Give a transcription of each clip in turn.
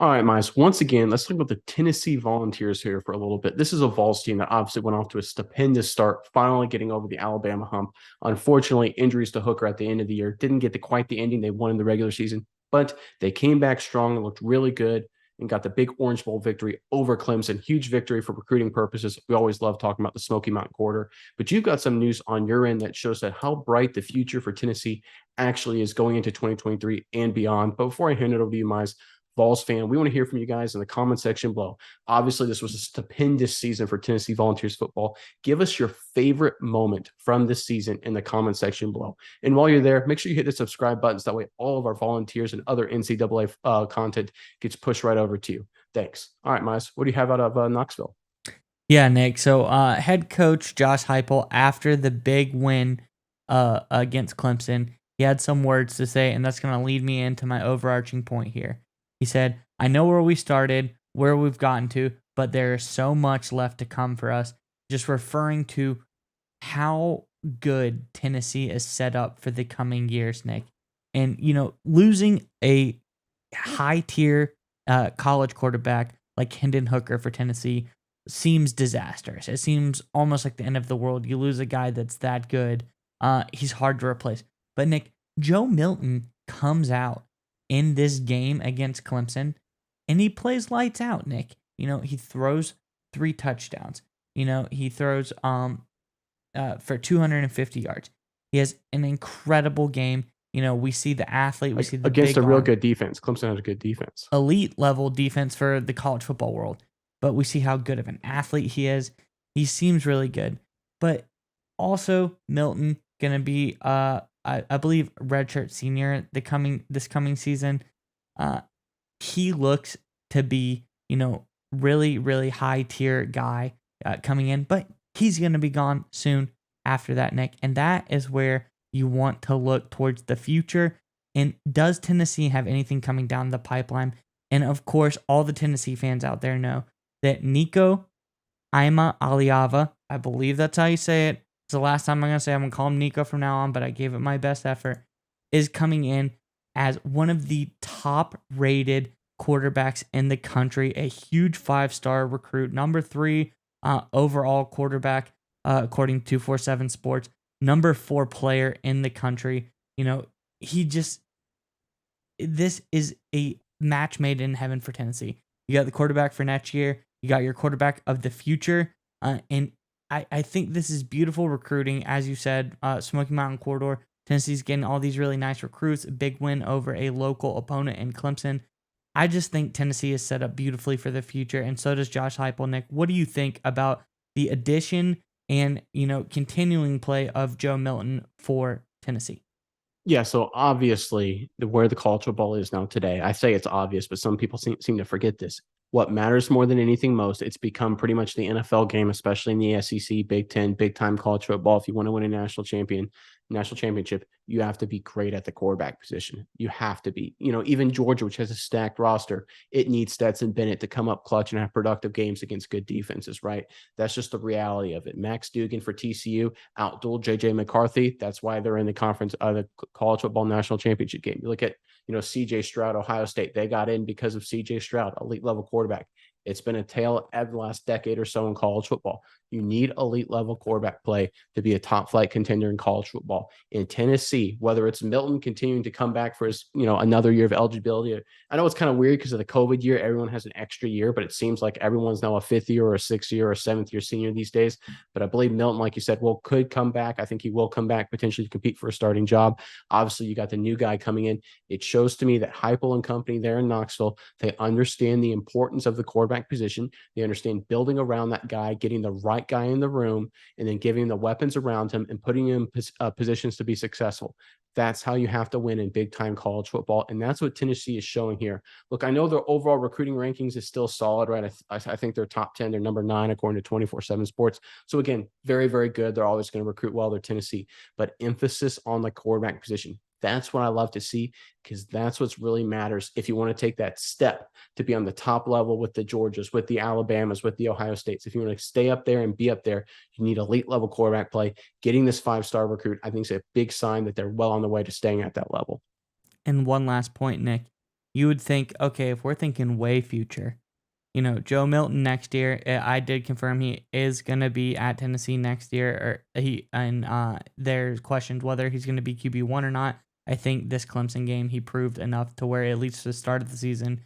All right, Miles. Once again, let's talk about the Tennessee Volunteers here for a little bit. This is a Vols team that obviously went off to a stupendous start, finally getting over the Alabama hump. Unfortunately, injuries to Hooker at the end of the year didn't get quite the ending they won in the regular season, but they came back strong and looked really good and got the big Orange Bowl victory over Clemson. Huge victory for recruiting purposes. We always love talking about the Smoky Mountain Quarter, but you've got some news on your end that shows that how bright the future for Tennessee actually is going into 2023 and beyond. But before I hand it over to you, Miles, Vols fan, we want to hear from you guys in the comment section below. Obviously, this was a stupendous season for Tennessee Volunteers football. Give us your favorite moment from this season in the comment section below. And while you're there, make sure you hit the subscribe button so that way all of our volunteers and other NCAA content gets pushed right over to you. Thanks. All right, Miles, what do you have out of Knoxville? Yeah, Nick. So, head coach Josh Heupel, after the big win against Clemson, he had some words to say, and that's going to lead me into my overarching point here. He said, "I know where we started, where we've gotten to, but there is so much left to come for us." Just referring to how good Tennessee is set up for the coming years, Nick. And, losing a high tier college quarterback like Hendon Hooker for Tennessee seems disastrous. It seems almost like the end of the world. You lose a guy that's that good. He's hard to replace. But Nick, Joe Milton comes out in this game against Clemson and he plays lights out, Nick. He throws 3 touchdowns. He throws for 250 yards. He has an incredible game. We see the athlete, we see the Against big a real arm, good defense. Clemson has a good defense. elite level defense for the college football world. But we see how good of an athlete he is. He seems really good. But also Milton gonna be I believe redshirt senior this coming season. Uh he looks to be, really, really high tier guy coming in, but he's gonna be gone soon after that, Nick. And that is where you want to look towards the future. And does Tennessee have anything coming down the pipeline? And of course, all the Tennessee fans out there know that Nico Ima Aliava, I believe that's how you say it. It's the last time I'm going to say I'm going to call him Nico from now on, but I gave it my best effort, is coming in as one of the top rated quarterbacks in the country, a huge 5-star recruit, number 3 overall quarterback, according to 247 Sports, number 4 player in the country. He just, this is a match made in heaven for Tennessee. You got the quarterback for next year. You got your quarterback of the future. And I think this is beautiful recruiting. As you said, Smoky Mountain Corridor, Tennessee's getting all these really nice recruits. A big win over a local opponent in Clemson. I just think Tennessee is set up beautifully for the future, and so does Josh Heupel. Nick, what do you think about the addition and, continuing play of Joe Milton for Tennessee? Yeah, so obviously, where the college football is now today, I say it's obvious, but some people seem to forget this. What matters more than anything most, it's become pretty much the NFL game, especially in the SEC, Big Ten, big time college football. If you want to win a national championship, you have to be great at the quarterback position. You have to be. Even Georgia, which has a stacked roster, it needs Stetson Bennett to come up clutch and have productive games against good defenses, right? That's just the reality of it. Max Duggan for TCU outdueled JJ McCarthy. That's why they're in the college football national championship game. You look at CJ Stroud, Ohio State. They got in because of CJ Stroud, elite level quarterback. It's been a tale of the last decade or so in college football. You need elite level quarterback play to be a top flight contender in college football. In Tennessee, whether it's Milton continuing to come back for his, another year of eligibility. I know it's kind of weird because of the COVID year. Everyone has an extra year, but it seems like everyone's now a 5th year or a 6th year or a 7th year senior these days. But I believe Milton, like you said, could come back. I think he will come back potentially to compete for a starting job. Obviously, you got the new guy coming in. It shows to me that Heupel and company there in Knoxville, they understand the importance of the quarterback position. They understand building around that guy, getting the right guy in the room, and then giving him the weapons around him and putting him in positions to be successful. That's how you have to win in big time college football. And that's what Tennessee is showing here. Look, I know their overall recruiting rankings is still solid, right? I think they're top 10. They're number 9, according to 247 Sports. So again, very, very good. They're always going to recruit well. They're Tennessee, but emphasis on the quarterback position. That's what I love to see, because that's what really matters if you want to take that step to be on the top level with the Georgias, with the Alabamas, with the Ohio States. If you want to stay up there and be up there, you need elite level quarterback play. Getting this 5-star recruit, I think, is a big sign that they're well on the way to staying at that level. And one last point, Nick. you would think, okay, if we're thinking way future, Joe Milton next year, I did confirm he is going to be at Tennessee next year, there's questions whether he's going to be QB1 or not. I think this Clemson game, he proved enough to where at least at the start of the season,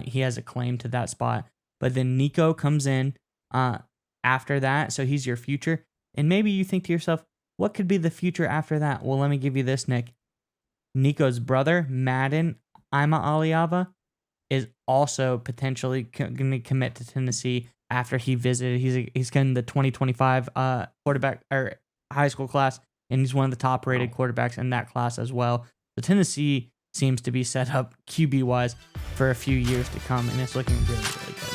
he has a claim to that spot. But then Nico comes in after that, so he's your future. And maybe you think to yourself, what could be the future after that? Well, let me give you this, Nick. Nico's brother, Madden Ima Aliava, is also potentially going to commit to Tennessee after he visited. He's in the 2025 quarterback or high school class, and he's one of the top rated quarterbacks in that class as well. So Tennessee seems to be set up QB wise for a few years to come, and it's looking really, really good.